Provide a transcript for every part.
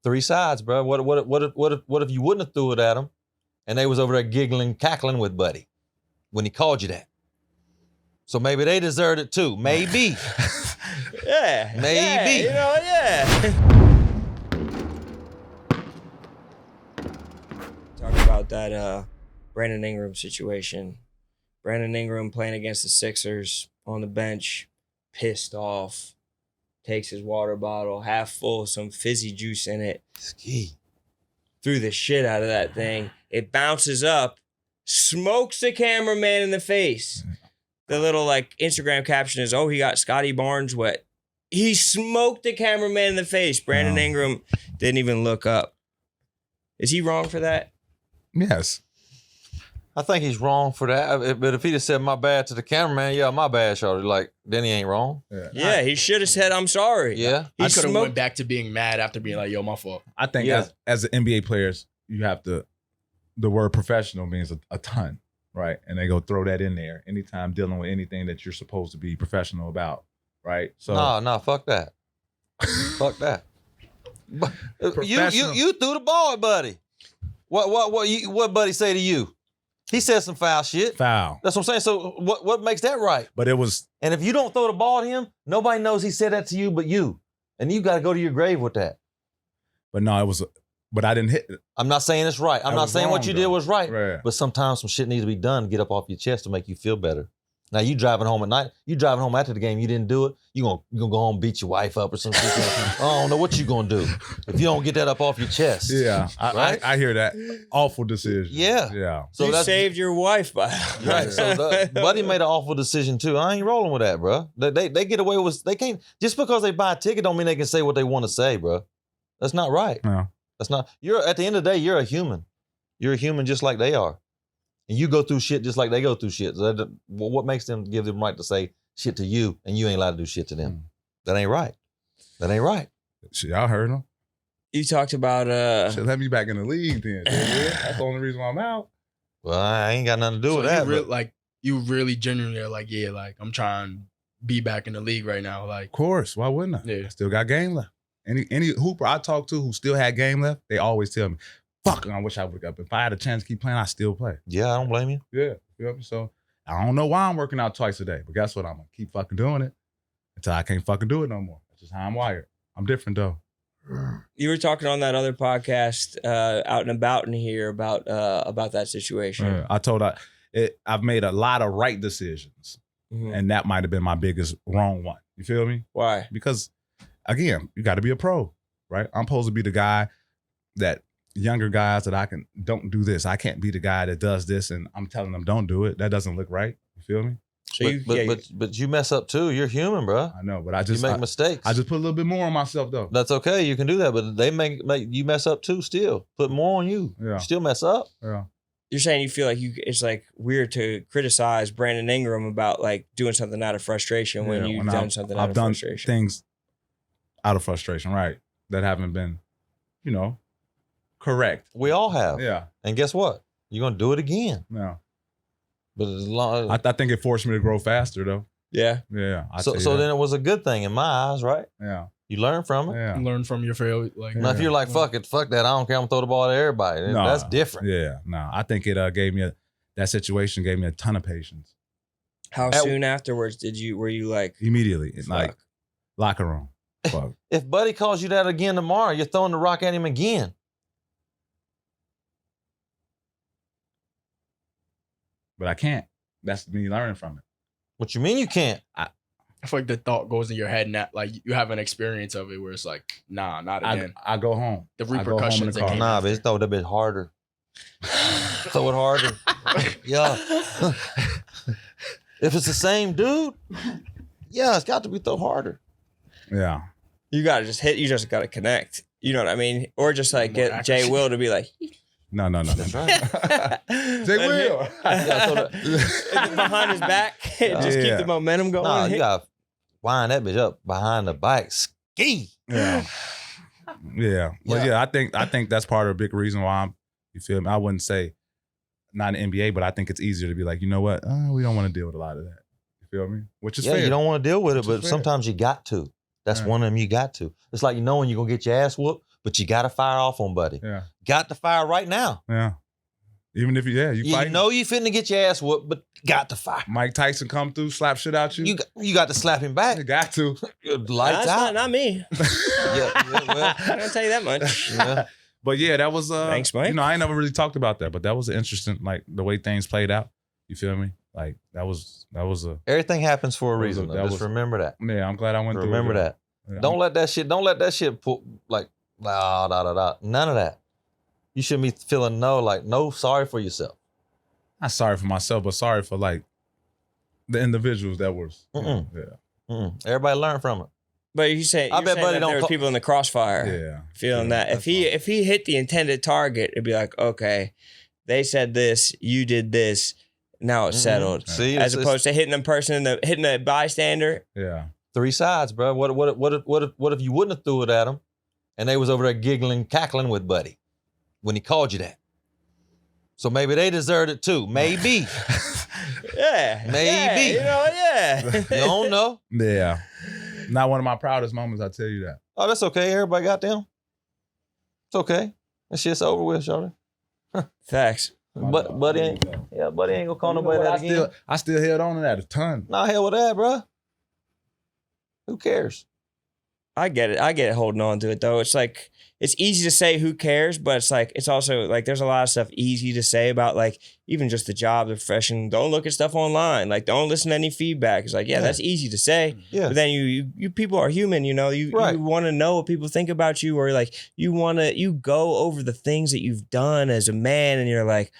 Three sides, bro. What if you wouldn't have threw it at him, and they was over there giggling, cackling with Buddy when he called you that? So maybe they deserved it too. Maybe. Yeah. Maybe. Yeah. Talk about that Brandon Ingram situation. Brandon Ingram playing against the Sixers on the bench, pissed off, takes his water bottle, half full, some fizzy juice in it. Ski. Threw the shit out of that thing. It bounces up, smokes the cameraman in the face. The little like Instagram caption is, "Oh, he got Scotty Barnes wet." He smoked the cameraman in the face. Brandon Ingram didn't even look up. Is he wrong for that? Yes. I think he's wrong for that. But if he just said my bad to the cameraman, yeah, my bad, shorty. Like, then he ain't wrong. Yeah, he should have said, "I'm sorry." Yeah. I could have went back to being mad after being like, yo, my fault. I think as an NBA players, you have to, the word professional means a ton, right? And they go throw that in there anytime dealing with anything that you're supposed to be professional about, right? So No, fuck that. Fuck that. You threw the ball at Buddy. What Buddy say to you? He said some foul shit. Foul. That's what I'm saying. So what makes that right? But it was. And if you don't throw the ball at him, nobody knows he said that to you but you. And you got to go to your grave with that. But no, it was. But I didn't hit it. I'm not saying it's right. I'm not saying what you did was right. Right. But sometimes some shit needs to be done to get up off your chest to make you feel better. Now you driving home at night. You driving home after the game. You didn't do it. You gonna go home and beat your wife up or something. I don't know what you gonna do if you don't get that up off your chest. Yeah, right? I hear that. Awful decision. Yeah. So you saved your wife by right. So Buddy made an awful decision too. I ain't rolling with that, bro. They get away with. They can't just because they buy a ticket don't mean they can say what they want to say, bro. That's not right. No. That's not. You're at the end of the day, you're a human. You're a human just like they are. And you go through shit just like they go through shit. So what makes them give them right to say shit to you and you ain't allowed to do shit to them? That ain't right. That ain't right. Shit, y'all heard him. You talked about Shit, let me back in the league then. That's the only reason why I'm out. Well, I ain't got nothing to do with that. You really genuinely are like, yeah, like I'm trying to be back in the league right now. Like, of course, why wouldn't I? Yeah. I still got game left. Any hooper I talk to who still had game left, they always tell me, fuck, I wish I would have. If I had a chance to keep playing, I still play. Yeah, I don't blame you. Yeah. So I don't know why I'm working out twice a day, but guess what? I'm gonna keep fucking doing it until I can't fucking do it no more. That's just how I'm wired. I'm different though. You were talking on that other podcast out and about in here about that situation. I told I've made a lot of right decisions, and that might have been my biggest wrong one. You feel me? Why? Because again, you got to be a pro, right? I'm supposed to be the guy that younger guys that don't do this. I can't be the guy that does this and I'm telling them don't do it. That doesn't look right. You feel me? So but you mess up too. You're human, bro. I know, but you make mistakes. I just put a little bit more on myself though. That's okay. You can do that, but they make you mess up too. Still put more on you. Yeah. You still mess up. Yeah. You're saying you feel like it's like weird to criticize Brandon Ingram about like doing something out of frustration when you've done something out of frustration. I've done things out of frustration, right? That haven't been, correct. We all have. Yeah. And guess what? You're gonna do it again. Yeah. But as long I think it forced me to grow faster though. Yeah. Yeah. So then it was a good thing in my eyes, right? Yeah. You learn from it. Yeah. Learn from your failure. Like, now, if you're like, fuck that, I don't care, I'm gonna throw the ball to everybody. No, that's different. Yeah. No, I think it that situation gave me a ton of patience. How soon afterwards were you like immediately? Like locker room. Fuck. If Buddy calls you that again tomorrow, you're throwing the rock at him again. But I can't. That's me learning from it. What you mean you can't? I feel like the thought goes in your head, not like you have an experience of it where it's like, nah, not again. I go home. The repercussions. Nah, bitch, throw it a bit harder. Throw it harder. Yeah. If it's the same dude, yeah, it's got to be thrown harder. Yeah. You gotta just hit. You just gotta connect. You know what I mean? Or just like get Jay Will to be like. No. That's right. Jay Will. Behind his back. Just keep the momentum going. Nah, you gotta wind that bitch up behind the bike. Ski. Yeah. Yeah. Well, yeah, I think that's part of a big reason why you feel me? I wouldn't say not an NBA, but I think it's easier to be like, you know what? We don't want to deal with a lot of that. You feel me? Which is fair. You don't want to deal with it, but sometimes you got to. That's one of them you got to. It's like when you're going to get your ass whooped, but you got to fire off on Buddy. Yeah. Got to fire right now. Yeah. Even if you You fight. know you finna get your ass whooped, but got to fire. Mike Tyson come through, slap shit out you. You got to slap him back. You got to. Lights That's out. not me. Well, I'm gonna tell you that much. yeah. But yeah, that was Thanks, Mike. You know, I ain't never really talked about that, but that was interesting, like the way things played out. You feel me? Like that was a Everything happens for a That was reason. a- though. that Just was- remember that. yeah. I'm glad I went through. Remember it, that. Yeah, Don't let that shit put like none of that. You shouldn't be feeling no sorry for yourself. Not sorry for myself, but sorry for like the individuals that was. Mm-mm. Yeah. Everybody learn from it. But you say I bet Buddy that don't there were call- people in the crossfire Yeah. feeling Yeah, that if he hit the intended target, it'd be like, okay, they said this, you did this, now it's settled. See, As opposed to hitting hitting a bystander. Yeah. 3 sides, bro. What if you wouldn't have threw it at him, and they was over there giggling, cackling with Buddy when he called you that? So maybe they deserved it too. Maybe. Yeah. Maybe. Yeah, You don't know. Yeah. Not one of my proudest moments, I tell you that. Oh, that's okay. Everybody got them. It's okay. That shit's over with, shorty. Facts. But Buddy ain't gonna call nobody that again. I still held on to that a ton. Nah, hell with that, bro. Who cares? I get it holding on to it though. It's like it's easy to say who cares, but it's like it's also like there's a lot of stuff easy to say about like even just the job, the profession. Don't look at stuff online. Like don't listen to any feedback. It's like, yeah, that's easy to say. Yeah. But then you people are human, you know. You want to know what people think about you, or like you go over the things that you've done as a man, and you're like,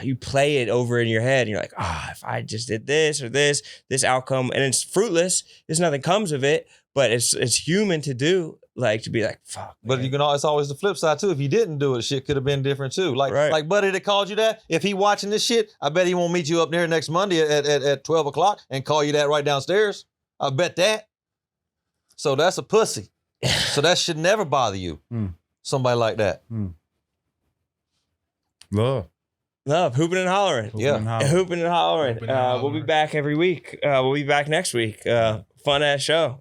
you play it over in your head, and you're like, if I just did this or this outcome, and it's fruitless. There's nothing comes of it, but it's human to do, like to be like, fuck. But man. it's always the flip side too. If you didn't do it, shit could have been different too. Like Right. like Buddy that called you that. If he watching this shit, I bet he won't meet you up there next Monday at 12 o'clock and call you that right downstairs. I bet that. So that's a pussy. So that should never bother you. Somebody like that. Love. Hooping and hollering. Yeah. Hooping and hollering. Hooping and We'll be hollering. back every week. We'll be back next week. Fun ass show.